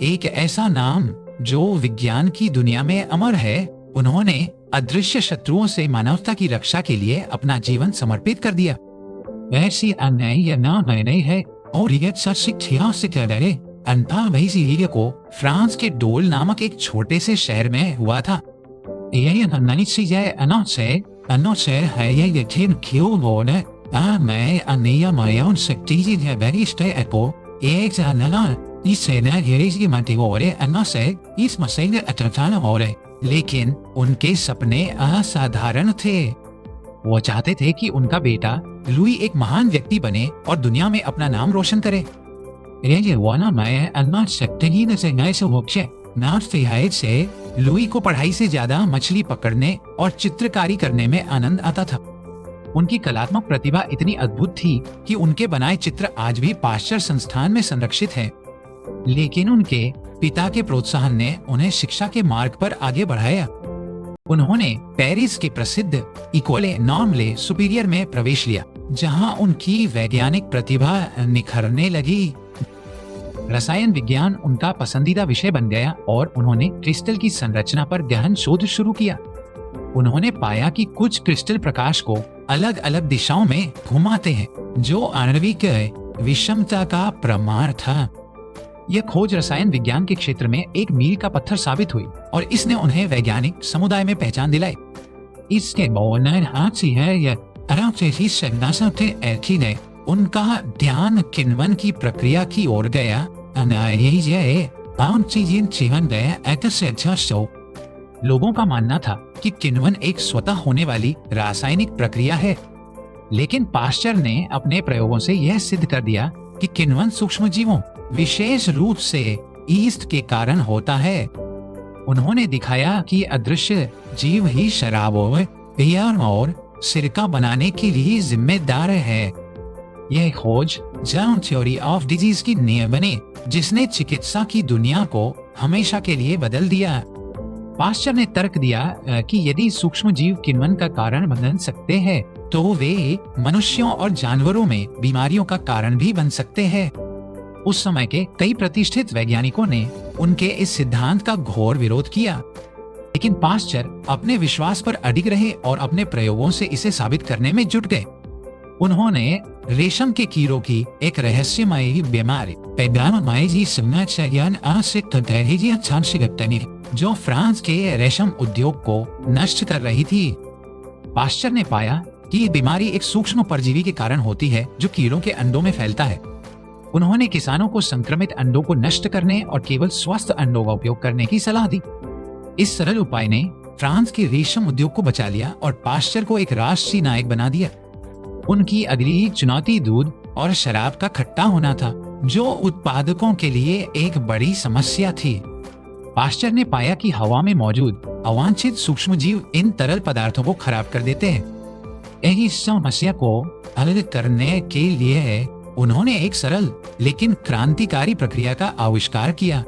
एक ऐसा नाम जो विज्ञान की दुनिया में अमर है। उन्होंने अदृश्य शत्रुओं से मानवता की रक्षा के लिए अपना जीवन समर्पित कर दिया। ऐसी अन्याय नाम नहीं है और ये को फ्रांस के डोल नामक एक छोटे से शहर में हुआ था। लेकिन उनके सपने असाधारण थे। वो चाहते थे कि उनका बेटा लुई एक महान व्यक्ति बने और दुनिया में अपना नाम रोशन करे। लुई को पढ़ाई से ज्यादा मछली पकड़ने और चित्रकारी करने में आनंद आता था। उनकी कलात्मक प्रतिभा इतनी अद्भुत थी कि उनके बनाए चित्र आज भी पाश्चर संस्थान में संरक्षित हैं। लेकिन उनके पिता के प्रोत्साहन ने उन्हें शिक्षा के मार्ग पर आगे बढ़ाया। उन्होंने पेरिस के प्रसिद्ध इकोले नॉर्मले सुपीरियर में प्रवेश लिया, जहां उनकी वैज्ञानिक प्रतिभा निखरने लगी। रसायन विज्ञान उनका पसंदीदा विषय बन गया और उन्होंने क्रिस्टल की संरचना पर गहन शोध शुरू किया। उन्होंने पाया कि कुछ क्रिस्टल प्रकाश को अलग अलग दिशाओं में घुमाते हैं, जो आणविक विषमता का प्रमाण था। यह खोज रसायन विज्ञान के क्षेत्र में एक मील का पत्थर साबित हुई और इसने उन्हें वैज्ञानिक समुदाय में पहचान दिलाई। इसके उनका ध्यान किण्वन की प्रक्रिया की ओर गया। लोगों का मानना था कि किण्वन एक स्वतः होने वाली रासायनिक प्रक्रिया है, लेकिन पाश्चर ने अपने प्रयोगों से यह सिद्ध कर दिया कि किण्वन सूक्ष्म जीवों, विशेष रूप से ईस्ट के कारण होता है। उन्होंने दिखाया कि अदृश्य जीव ही शराबों, बियर और सिरका बनाने के लिए जिम्मेदार है। यह खोज जर्म थ्योरी ऑफ डिजीज की नींव बनी, जिसने चिकित्सा की दुनिया को हमेशा के लिए बदल दिया। पाश्चर ने तर्क दिया कि यदि सूक्ष्म जीव किण्वन का कारण बन सकते हैं, तो वे मनुष्यों और जानवरों में बीमारियों का कारण भी बन सकते हैं। उस समय के कई प्रतिष्ठित वैज्ञानिकों ने उनके इस सिद्धांत का घोर विरोध किया, लेकिन पाश्चर अपने विश्वास पर अडिग रहे और अपने प्रयोगों से इसे साबित करने में जुट गए। उन्होंने रेशम के कीड़ों की एक रहस्यमयी बीमारी जो फ्रांस के रेशम उद्योग को नष्ट कर रही थी। पाश्चर ने पाया कि ये बीमारी एक सूक्ष्म परजीवी के कारण होती है जो कीड़ों के अंडों में फैलता है। उन्होंने किसानों को संक्रमित अंडों को नष्ट करने और केवल स्वस्थ अंडों का उपयोग करने की सलाह दी। इस सरल उपाय ने फ्रांस के रेशम उद्योग को बचा लिया और पाश्चर को एक राष्ट्रीय नायक बना दिया। उनकी अगली चुनौती दूध और शराब का खट्टा होना था, जो उत्पादकों के लिए एक बड़ी समस्या थी। पाश्चर ने पाया कि हवा में मौजूद अवांछित सूक्ष्म जीव इन तरल पदार्थों को खराब कर देते हैं। यही समस्या को हल करने के लिए उन्होंने एक सरल लेकिन क्रांतिकारी प्रक्रिया का आविष्कार किया।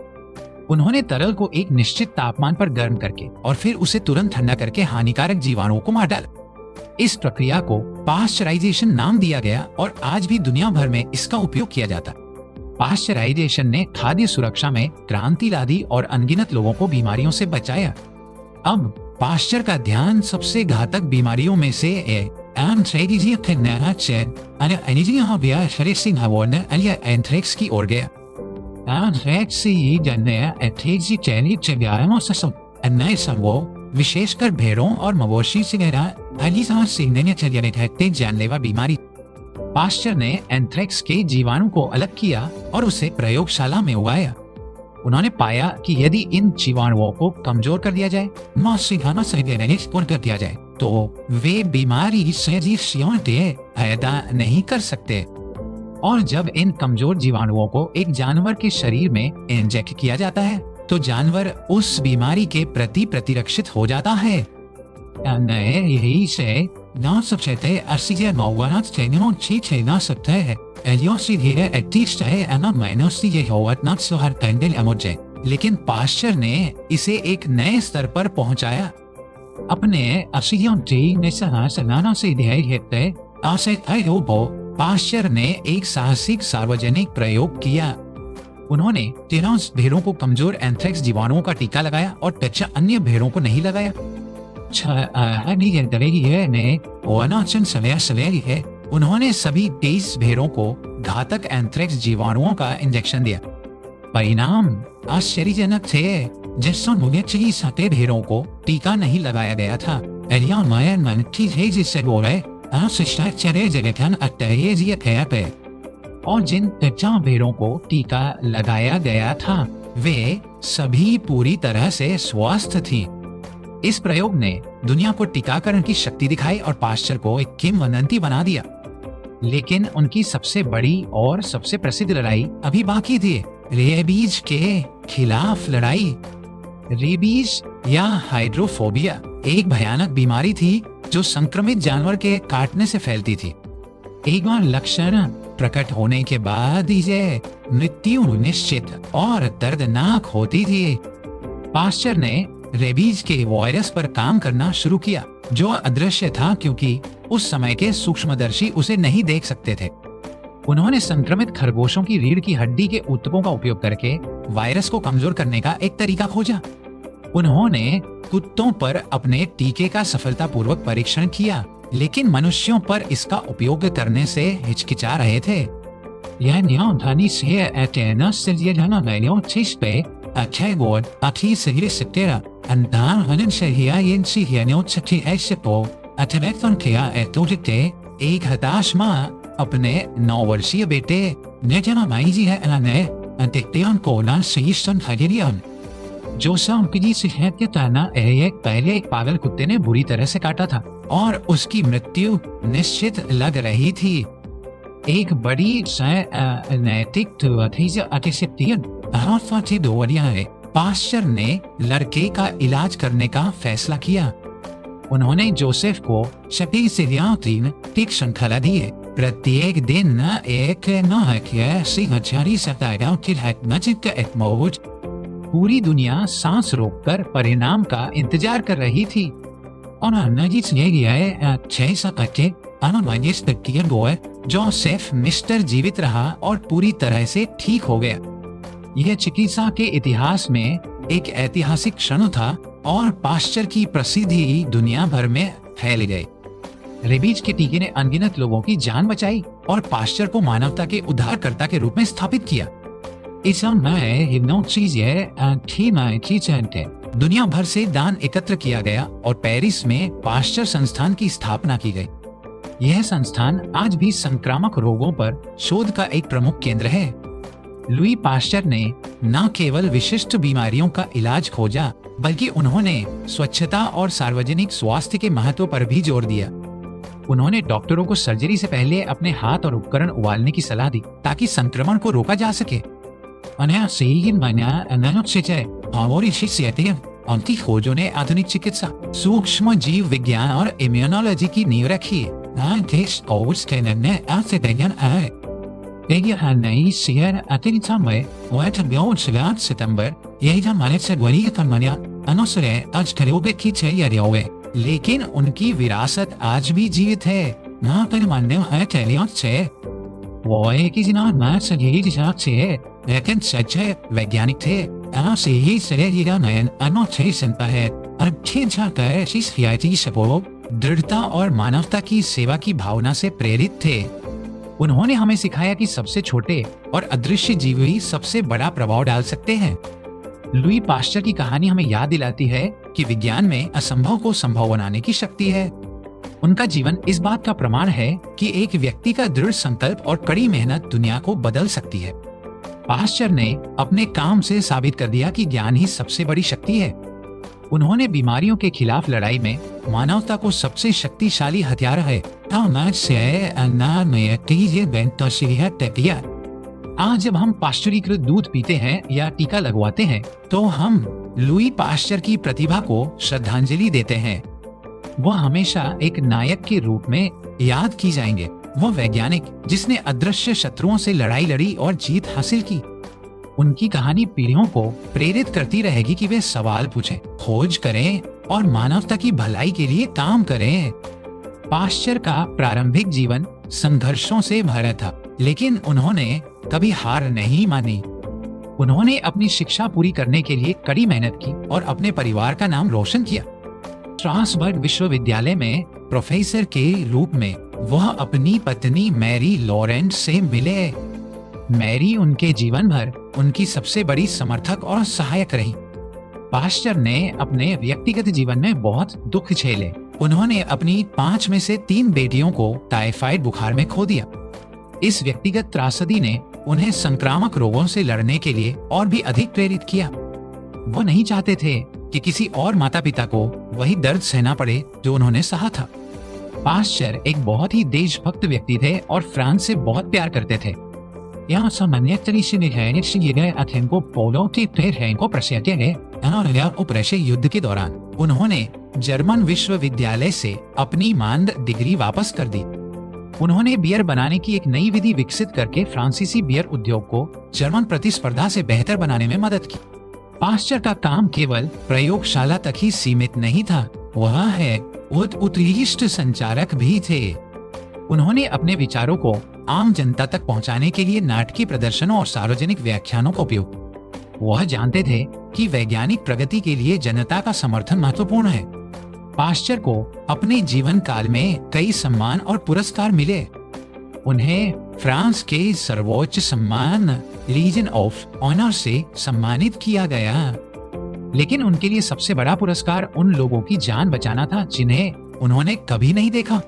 उन्होंने तरल को एक निश्चित तापमान पर गर्म करके और फिर उसे तुरंत ठंडा करके हानिकारक जीवाणुओं को मार डाला। इस प्रक्रिया को पाश्चराइजेशन नाम दिया गया और आज भी दुनिया भर में इसका उपयोग किया जाता है। पाश्चराइजेशन ने खाद्य सुरक्षा में क्रांति ला दी और अनगिनत लोगों को बीमारियों से बचाया। अब पाश्चर का ध्यान सबसे घातक बीमारियों में से एंथ्रेक्स की ओर गया। विशेषकर भेड़ों और मवेशी से जानलेवा बीमारी। पाश्चर ने एंथ्रेक्स के जीवाणु को अलग किया और उसे प्रयोगशाला में उगाया। उन्होंने पाया कि यदि इन जीवाणुओं को कमजोर कर दिया जाए, कर दिया जाए, तो वे बीमारी पैदा नहीं कर सकते। और जब इन कमजोर जीवाणुओं को एक जानवर के शरीर में इंजेक्ट किया जाता है, तो जानवर उस बीमारी के प्रति प्रतिरक्षित हो जाता है। यही से ना सबसे लेकिन पाश्चर ने इसे एक नए स्तर पर पहुंचाया। अपने असहयोगी निस्सहायता से ध्येय पाश्चर ने एक साहसिक सार्वजनिक प्रयोग किया। उन्होंने 13 भेड़ों को कमजोर एंथ्रेक्स जीवाणुओं का टीका लगाया और 5 अन्य भेड़ों को नहीं लगाया। उन्होंने सभी 23 भेड़ों को घातक एंथ्रेक्स जीवाणुओं का इंजेक्शन दिया। परिणाम आश्चर्यजनक थे। जिससे 6 भेड़ों को टीका नहीं लगाया गया था। और जिन 50 भेड़ों को टीका लगाया गया था वे सभी पूरी तरह से स्वस्थ थी। इस प्रयोग ने दुनिया को टीकाकरण की शक्ति दिखाई और पाश्चर को एक किंवदंती बना दिया। लेकिन उनकी सबसे बड़ी और सबसे प्रसिद्ध लड़ाई अभी बाकी थी, रेबीज के खिलाफ लड़ाई। रेबीज या हाइड्रोफोबिया एक भयानक बीमारी थी जो संक्रमित जानवर के काटने से फैलती थी। एक बार लक्षण प्रकट होने के बाद ही मृत्यु निश्चित और दर्दनाक होती थी। पाश्चर ने रेबीज के वायरस पर काम करना शुरू किया जो अदृश्य था क्योंकि उस समय के सूक्ष्मदर्शी उसे नहीं देख सकते थे। उन्होंने संक्रमित खरगोशों की रीढ़ की हड्डी के ऊतकों का उपयोग करके वायरस को कमजोर करने का एक तरीका खोजा। उन्होंने कुत्तों पर अपने टीके का सफलतापूर्वक परीक्षण किया, लेकिन मनुष्यों पर इसका उपयोग करने से हिचकिचा रहे थे। यह न्यायधानी से एटेनस से ये जाना गया चीज पे अच्छे गोद अठी सही सितेरा अंधार हनन से हिया इन सी हिया न्योट सच्ची ऐसे पो अठमेतन किया एतोजिते एक हताश माँ अपने 9 वर्षीय बेटे ने जना माई जी है अने अंतिक्तियन को ना सहीशन हरियन जो उनकी सेहत के ताना पहले एक पागल कुत्ते ने बुरी तरह से काटा था और उसकी मृत्यु निश्चित लग रही थी। एक बड़ी नैतिक पाश्चर ने लड़के का इलाज करने का फैसला किया। उन्होंने जोसेफ को 3 श्रृंखला दिए। प्रत्येक दिन एक पूरी दुनिया सांस रोककर परिणाम का इंतजार कर रही थी और जोसेफ मिस्टर जीवित रहा और पूरी तरह से ठीक हो गया। यह चिकित्सा के इतिहास में एक ऐतिहासिक क्षण था और पाश्चर की प्रसिद्धि दुनिया भर में फैल गई। रेबीज के टीके ने अनगिनत लोगों की जान बचाई और पाश्चर को मानवता के उद्धारकर्ता के रूप में स्थापित किया। दुनिया भर से दान एकत्र किया गया और पेरिस में पाश्चर संस्थान की स्थापना की गई। यह संस्थान आज भी संक्रामक रोगों पर शोध का एक प्रमुख केंद्र है। लुई पाश्चर ने न केवल विशिष्ट बीमारियों का इलाज खोजा बल्कि उन्होंने स्वच्छता और सार्वजनिक स्वास्थ्य के महत्व पर भी जोर दिया। उन्होंने डॉक्टरों को सर्जरी से पहले अपने हाथ और उपकरण उबालने की सलाह दी ताकि संक्रमण को रोका जा सके। खोजों ने आधुनिक चिकित्सा, सूक्ष्म जीव विज्ञान और इम्यूनोलॉजी की नींव रखी। सितंबर लेकिन उनकी विरासत आज भी जीवित है। वो एक ही लेकिन सच्चे वैज्ञानिक थे। ऐसे ही नयन अनोखे चिंता है दृढ़ता और मानवता की सेवा की भावना से प्रेरित थे। उन्होंने हमें सिखाया कि सबसे छोटे और अदृश्य जीव ही सबसे बड़ा प्रभाव डाल सकते हैं। लुई पाश्चर की कहानी हमें याद दिलाती है कि विज्ञान में असंभव को संभव बनाने की शक्ति है। उनका जीवन इस बात का प्रमाण है कि एक व्यक्ति का दृढ़ संकल्प और कड़ी मेहनत दुनिया को बदल सकती है। पाश्चर ने अपने काम से साबित कर दिया कि ज्ञान ही सबसे बड़ी शक्ति है। उन्होंने बीमारियों के खिलाफ लड़ाई में मानवता को सबसे शक्तिशाली हथियार है। आज जब हम पाश्चरीकृत दूध पीते हैं या टीका लगवाते हैं तो हम लुई पाश्चर की प्रतिभा को श्रद्धांजलि देते हैं। वह हमेशा एक नायक के रूप में याद की जाएंगे। वह वैज्ञानिक जिसने अदृश्य शत्रुओं से लड़ाई लड़ी और जीत हासिल की। उनकी कहानी पीढ़ियों को प्रेरित करती रहेगी कि वे सवाल पूछें, खोज करें और मानवता की भलाई के लिए काम करें। पाश्चर का प्रारंभिक जीवन संघर्षों से भरा था, लेकिन उन्होंने कभी हार नहीं मानी। उन्होंने अपनी शिक्षा पूरी करने के लिए कड़ी मेहनत की और अपने परिवार का नाम रोशन किया। स्ट्रासबर्ग विश्वविद्यालय में प्रोफेसर के रूप में वह अपनी पत्नी मैरी लॉरेंट से मिले। मैरी उनके जीवन भर उनकी सबसे बड़ी समर्थक और सहायक रही। पाश्चर ने अपने व्यक्तिगत जीवन में बहुत दुख झेले। उन्होंने अपनी 5 में से 3 बेटियों को टाइफाइड बुखार में खो दिया। इस व्यक्तिगत त्रासदी ने उन्हें संक्रामक रोगों से लड़ने के लिए और भी अधिक प्रेरित किया। वो नहीं चाहते थे कि किसी और माता पिता को वही दर्द सहना पड़े जो उन्होंने सहा था। पाश्चर एक बहुत ही देशभक्त व्यक्ति थे और फ्रांस से बहुत प्यार करते थे। यहाँ सामान्य युद्ध के दौरान उन्होंने जर्मन विश्वविद्यालय से अपनी मानद डिग्री वापस कर दी। उन्होंने बियर बनाने की एक नई विधि विकसित करके फ्रांसीसी बियर उद्योग को जर्मन प्रतिस्पर्धा से बेहतर बनाने में मदद की। पाश्चर का काम केवल प्रयोगशाला तक ही सीमित नहीं था, वह है उत्कृष्ट संचारक भी थे। उन्होंने अपने विचारों को आम जनता तक पहुंचाने के लिए नाटकीय प्रदर्शनों और सार्वजनिक व्याख्यानों का उपयोग। वह जानते थे कि वैज्ञानिक प्रगति के लिए जनता का समर्थन महत्वपूर्ण है। पाश्चर को अपने जीवन काल में कई सम्मान और पुरस्कार मिले। उन्हें फ्रांस के सर्वोच्च सम्मान लीजन ऑफ ऑनर से सम्मानित किया गया, लेकिन उनके लिए सबसे बड़ा पुरस्कार उन लोगों की जान बचाना था जिन्हें उन्होंने कभी नहीं देखा।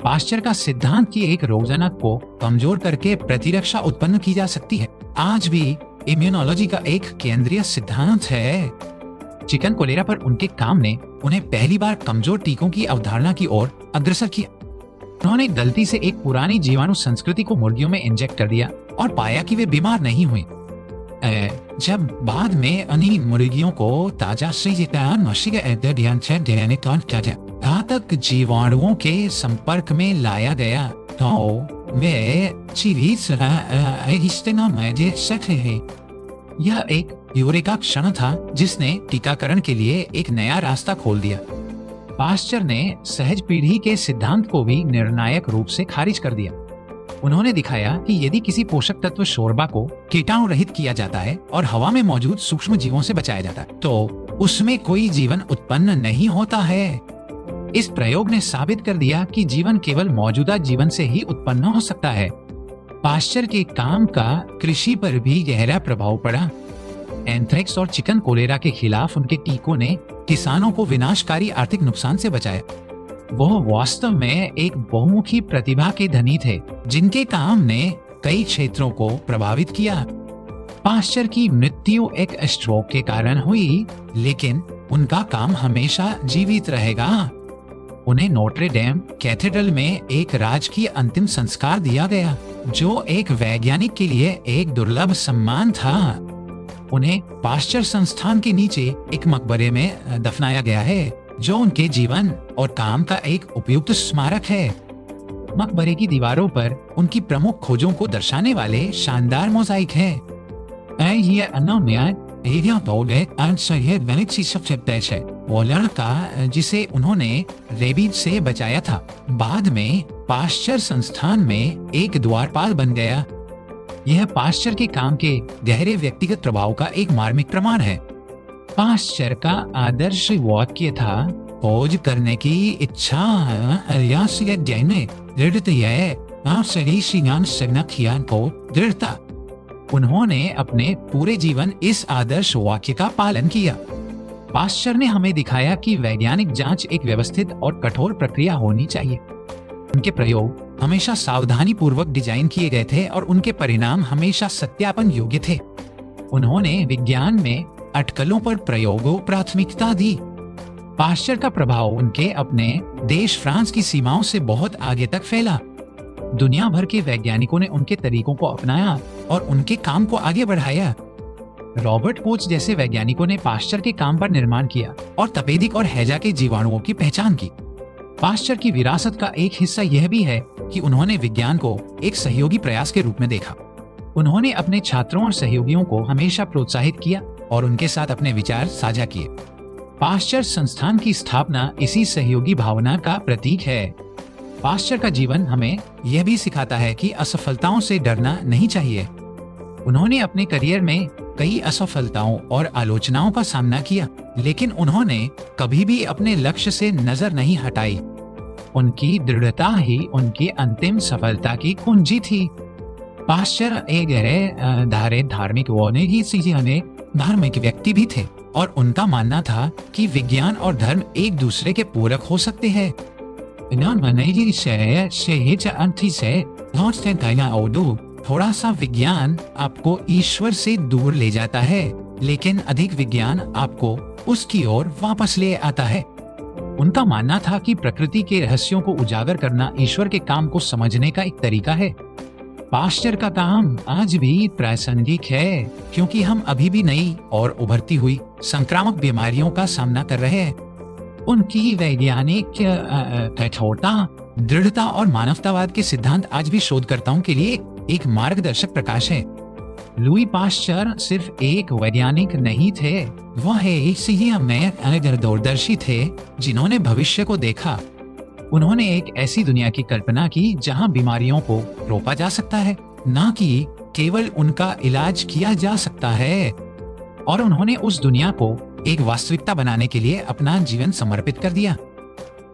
पाश्चर का सिद्धांत कि एक रोगजनक को कमजोर करके प्रतिरक्षा उत्पन्न की जा सकती है, आज भी इम्यूनोलॉजी का एक केंद्रीय सिद्धांत है। चिकन कोलेरा पर उनके काम ने उन्हें पहली बार कमजोर टीकों की अवधारणा की ओर अग्रसर किया। उन्होंने गलती से एक पुरानी जीवाणु संस्कृति को मुर्गियों में इंजेक्ट कर दिया और पाया कि वे बीमार नहीं हुई। जब बाद में उन्हीं मुर्गियों को ताजा घातक जीवाणुओं के संपर्क में लाया गया तो वे जीवित है। यह एक यूरेका क्षण था जिसने टीकाकरण के लिए एक नया रास्ता खोल दिया। पाश्चर ने सहज पीढ़ी के सिद्धांत को भी निर्णायक रूप से खारिज कर दिया। उन्होंने दिखाया कि यदि किसी पोषक तत्व शोरबा को कीटाणु रहित किया जाता है और हवा में मौजूद सूक्ष्म जीवों से बचाया जाता है तो उसमें कोई जीवन उत्पन्न नहीं होता है। इस प्रयोग ने साबित कर दिया कि जीवन केवल मौजूदा जीवन से ही उत्पन्न हो सकता है। पाश्चर के काम का कृषि पर भी गहरा प्रभाव पड़ा। एंथ्रेक्स और चिकन कोलेरा के खिलाफ उनके टीकों ने किसानों को विनाशकारी आर्थिक नुकसान से बचाया। वह वास्तव में एक बहुमुखी प्रतिभा के धनी थे जिनके काम ने कई क्षेत्रों को प्रभावित किया। पाश्चर की मृत्यु एक स्ट्रोक के कारण हुई, लेकिन उनका काम हमेशा जीवित रहेगा। उन्हें नोट्रे डेम कैथेड्रल में एक राजकीय अंतिम संस्कार दिया गया, जो एक वैज्ञानिक के लिए एक दुर्लभ सम्मान था। उन्हें पाश्चर संस्थान के नीचे एक मकबरे में दफनाया गया है, जो उनके जीवन और काम का एक उपयुक्त स्मारक है। मकबरे की दीवारों पर उनकी प्रमुख खोजों को दर्शाने वाले शानदार मोजाइक हैं। वो लड़का जिसे उन्होंने रेबीज से बचाया था, बाद में पाश्चर संस्थान में एक द्वारपाल बन गया। यह पाश्चर के काम के गहरे व्यक्तिगत प्रभाव का एक मार्मिक प्रमाण है। पाश्चर का आदर्श वाक्य था, खोज करने की इच्छा दृढ़ता। उन्होंने अपने पूरे जीवन इस आदर्श वाक्य का पालन किया। पाश्चर ने हमें दिखाया कि वैज्ञानिक जांच एक व्यवस्थित और कठोर प्रक्रिया होनी चाहिए। उनके प्रयोग हमेशा सावधानी पूर्वक डिजाइन किए गए थे और उनके परिणाम हमेशा सत्यापन योग्य थे। उन्होंने विज्ञान में अटकलों पर प्रयोगों प्राथमिकता दी। पाश्चर का प्रभाव उनके अपने देश फ्रांस की सीमाओं से बहुत आगे तक फैला। दुनिया भर के वैज्ञानिकों ने उनके तरीकों को अपनाया और उनके काम को आगे बढ़ाया। रॉबर्ट कोच जैसे वैज्ञानिकों ने पाश्चर के काम पर निर्माण किया और तपेदिक और हैजा के जीवाणुओं की पहचान की। पाश्चर की विरासत का एक हिस्सा यह भी है कि उन्होंने विज्ञान को एक सहयोगी प्रयास के रूप में देखा। उन्होंने अपने छात्रों और सहयोगियों को हमेशा प्रोत्साहित किया और उनके साथ अपने विचार साझा किए। पाश्चर संस्थान की स्थापना इसी सहयोगी भावना का प्रतीक है। पाश्चर का जीवन हमें यह भी सिखाता है कि असफलताओं से डरना नहीं चाहिए। उन्होंने अपने करियर में कई असफलताओं और आलोचनाओं का सामना किया, लेकिन उन्होंने कभी भी अपने लक्ष्य से नजर नहीं हटाई। उनकी दृढ़ता ही उनकी अंतिम सफलता की कुंजी थी। पाश्चर एक गहरे धारे धार्मिक धार्मिक व्यक्ति भी थे और उनका मानना था कि विज्ञान और धर्म एक दूसरे के पूरक हो सकते हैं। थोड़ा सा विज्ञान आपको ईश्वर से दूर ले जाता है, लेकिन अधिक विज्ञान आपको उसकी ओर वापस ले आता है। उनका मानना था कि प्रकृति के रहस्यों को उजागर करना ईश्वर के काम को समझने का एक तरीका है। पाश्चर का काम आज भी प्रासंगिक है, क्योंकि हम अभी भी नई और उभरती हुई संक्रामक बीमारियों का सामना कर रहे हैं। उनकी वैज्ञानिक कठोरता, दृढ़ता और मानवतावाद के सिद्धांत आज भी शोधकर्ताओं के लिए एक मार्गदर्शक प्रकाश है। लुई पाश्चर सिर्फ एक वैज्ञानिक नहीं थे, वह एक दूरदर्शी थे जिन्होंने भविष्य को देखा। उन्होंने एक ऐसी दुनिया की कल्पना की जहां बीमारियों को रोका जा सकता है, न कि केवल उनका इलाज किया जा सकता है। और उन्होंने उस दुनिया को एक वास्तविकता बनाने के लिए अपना जीवन समर्पित कर दिया।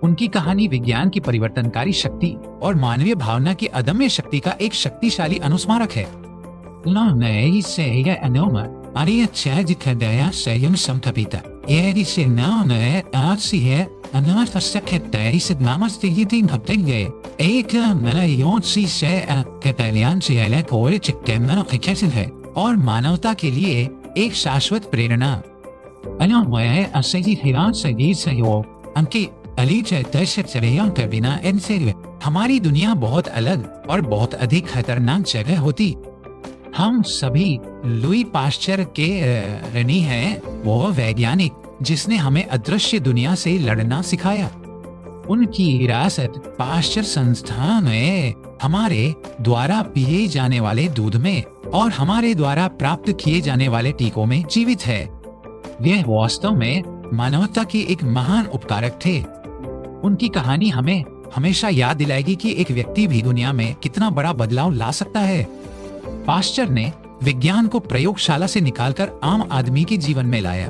उनकी कहानी विज्ञान की परिवर्तनकारी शक्ति और मानवीय भावना की अदम्य शक्ति का एक शक्तिशाली अनुस्मारक है। और मानवता के लिए एक शाश्वत प्रेरणा। हमारी दुनिया बहुत अलग और बहुत अधिक खतरनाक जगह होती। हम सभी लुई पाश्चर के ऋणी हैं, वो वैज्ञानिक जिसने हमें अदृश्य दुनिया से लड़ना सिखाया। उनकी विरासत पाश्चर संस्थान में हमारे द्वारा पिए जाने वाले दूध में और हमारे द्वारा प्राप्त किए जाने वाले टीकों में जीवित है। वे वास्तव में मानवता के एक महान उपकारक थे। उनकी कहानी हमें हमेशा याद दिलाएगी कि एक व्यक्ति भी दुनिया में कितना बड़ा बदलाव ला सकता है। पाश्चर ने विज्ञान को प्रयोगशाला से निकालकर आम आदमी के जीवन में लाया।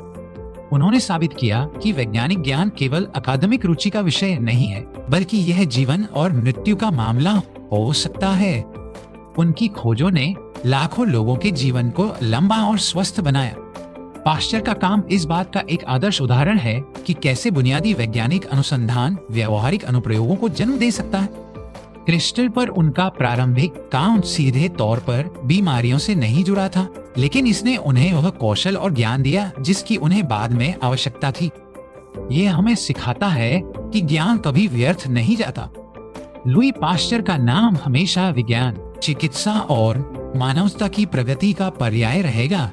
उन्होंने साबित किया कि वैज्ञानिक ज्ञान केवल अकादमिक रुचि का विषय नहीं है, बल्कि यह जीवन और मृत्यु का मामला हो सकता है। उनकी खोजों ने लाखों लोगों के जीवन को लंबा और स्वस्थ बनाया। पाश्चर का काम इस बात का एक आदर्श उदाहरण है कि कैसे बुनियादी वैज्ञानिक अनुसंधान व्यावहारिक अनुप्रयोगों को जन्म दे सकता है। क्रिस्टल पर उनका प्रारंभिक काम सीधे तौर पर बीमारियों से नहीं जुड़ा था, लेकिन इसने उन्हें वह कौशल और ज्ञान दिया जिसकी उन्हें बाद में आवश्यकता थी। यह हमें सिखाता है कि ज्ञान कभी व्यर्थ नहीं जाता। लुई पाश्चर का नाम हमेशा विज्ञान, चिकित्सा और मानवता की प्रगति का पर्याय रहेगा।